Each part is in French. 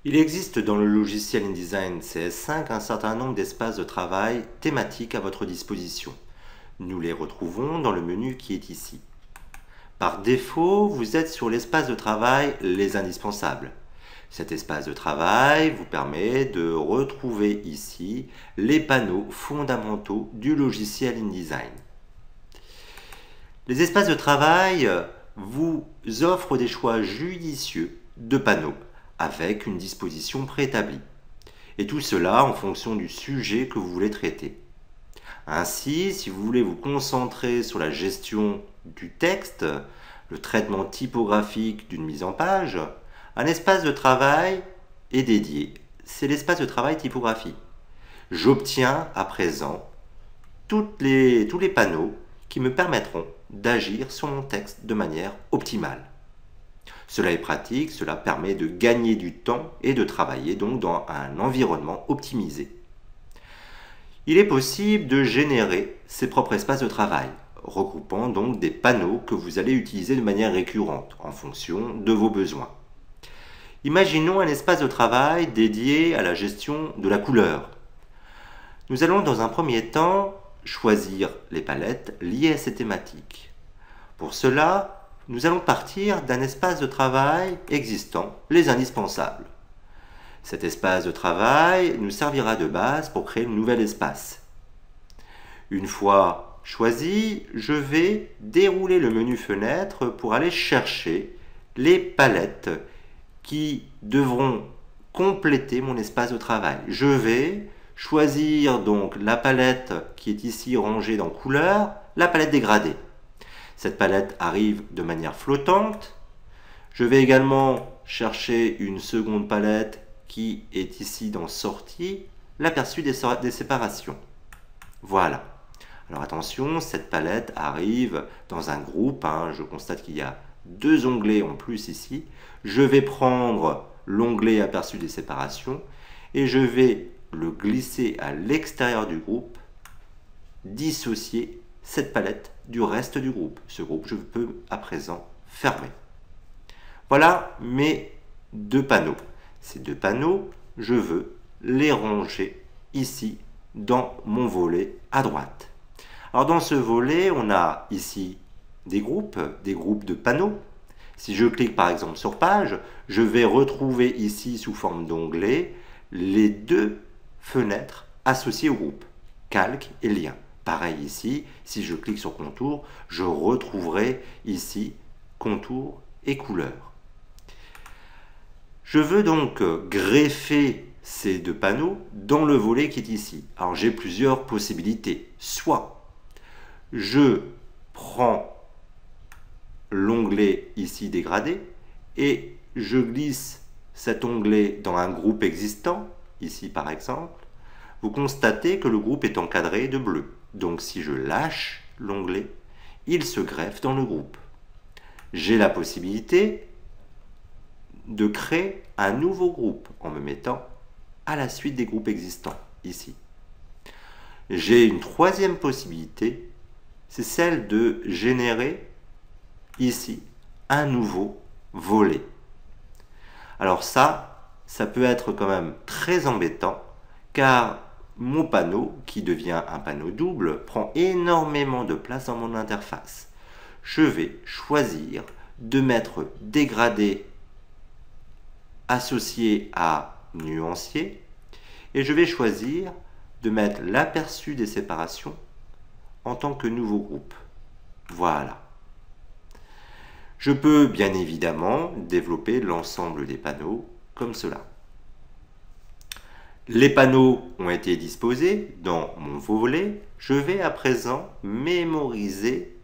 Il existe dans le logiciel InDesign CS5 un certain nombre d'espaces de travail thématiques à votre disposition. Nous les retrouvons dans le menu qui est ici. Par défaut, vous êtes sur l'espace de travail Les indispensables. Cet espace de travail vous permet de retrouver ici les panneaux fondamentaux du logiciel InDesign. Les espaces de travail vous offrent des choix judicieux de panneaux avec une disposition préétablie. Et tout cela en fonction du sujet que vous voulez traiter. Ainsi, si vous voulez vous concentrer sur la gestion du texte, le traitement typographique d'une mise en page, un espace de travail est dédié. C'est l'espace de travail typographie. J'obtiens à présent tous les panneaux qui me permettront d'agir sur mon texte de manière optimale. Cela est pratique, cela permet de gagner du temps et de travailler donc dans un environnement optimisé. Il est possible de générer ses propres espaces de travail, regroupant donc des panneaux que vous allez utiliser de manière récurrente en fonction de vos besoins. Imaginons un espace de travail dédié à la gestion de la couleur. Nous allons dans un premier temps choisir les palettes liées à ces thématiques. Pour cela, nous allons partir d'un espace de travail existant, les indispensables. Cet espace de travail nous servira de base pour créer le nouvel espace. Une fois choisi, je vais dérouler le menu fenêtre pour aller chercher les palettes qui devront compléter mon espace de travail. Je vais choisir donc la palette qui est ici rangée dans couleur, la palette dégradée. Cette palette arrive de manière flottante. Je vais également chercher une seconde palette qui est ici dans sortie, l'aperçu des séparations. Voilà. Alors attention, cette palette arrive dans un groupe. Je constate qu'il y a deux onglets en plus ici. Je vais prendre l'onglet aperçu des séparations et je vais le glisser à l'extérieur du groupe, dissocier cette palette du reste du groupe. Ce groupe, je peux à présent fermer. Voilà mes deux panneaux. Ces deux panneaux, je veux les ranger ici dans mon volet à droite. Alors dans ce volet, on a ici des groupes de panneaux. Si je clique par exemple sur page, je vais retrouver ici sous forme d'onglet les deux fenêtres associées au groupe, calque et lien. Pareil ici, si je clique sur contour, je retrouverai ici contour et couleur. Je veux donc greffer ces deux panneaux dans le volet qui est ici. Alors j'ai plusieurs possibilités. Soit je prends l'onglet ici dégradé et je glisse cet onglet dans un groupe existant, ici par exemple. Vous constatez que le groupe est encadré de bleu. Donc si je lâche l'onglet, il se greffe dans le groupe. J'ai la possibilité de créer un nouveau groupe en me mettant à la suite des groupes existants, ici. J'ai une troisième possibilité, c'est celle de générer ici un nouveau volet. Alors ça peut être quand même très embêtant car mon panneau, qui devient un panneau double, prend énormément de place dans mon interface. Je vais choisir de mettre dégradé associé à nuancier et je vais choisir de mettre l'aperçu des séparations en tant que nouveau groupe. Voilà. Je peux bien évidemment développer l'ensemble des panneaux comme cela. Les panneaux ont été disposés dans mon volet. Je vais à présent mémoriser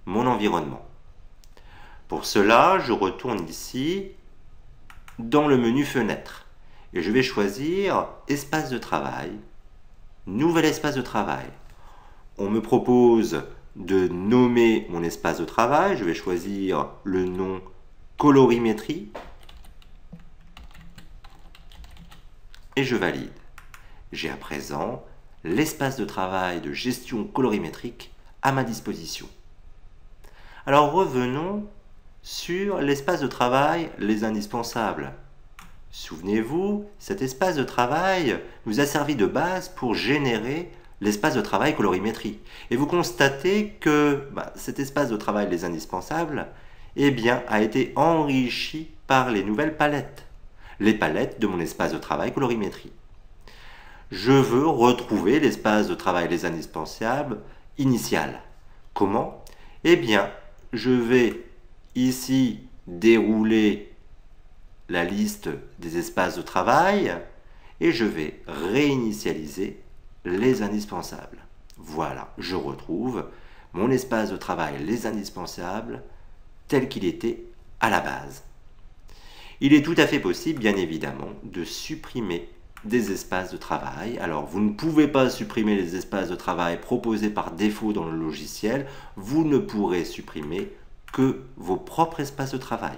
mon environnement. Pour cela, je retourne ici dans le menu fenêtre et je vais choisir espace de travail, nouvel espace de travail. On me propose de nommer mon espace de travail. Je vais choisir le nom colorimétrie. Et je valide. J'ai à présent l'espace de travail de gestion colorimétrique à ma disposition. Alors revenons sur l'espace de travail Les indispensables. Souvenez-vous, cet espace de travail nous a servi de base pour générer l'espace de travail colorimétrie. Et vous constatez que cet espace de travail, les indispensables, eh bien, a été enrichi par les nouvelles palettes. Les palettes de mon espace de travail colorimétrie. Je veux retrouver l'espace de travail les indispensables initial. Comment? Eh bien, je vais ici dérouler la liste des espaces de travail et je vais réinitialiser les indispensables. Voilà, je retrouve mon espace de travail les indispensables tel qu'il était à la base. Il est tout à fait possible, bien évidemment, de supprimer des espaces de travail. Alors, vous ne pouvez pas supprimer les espaces de travail proposés par défaut dans le logiciel. Vous ne pourrez supprimer que vos propres espaces de travail.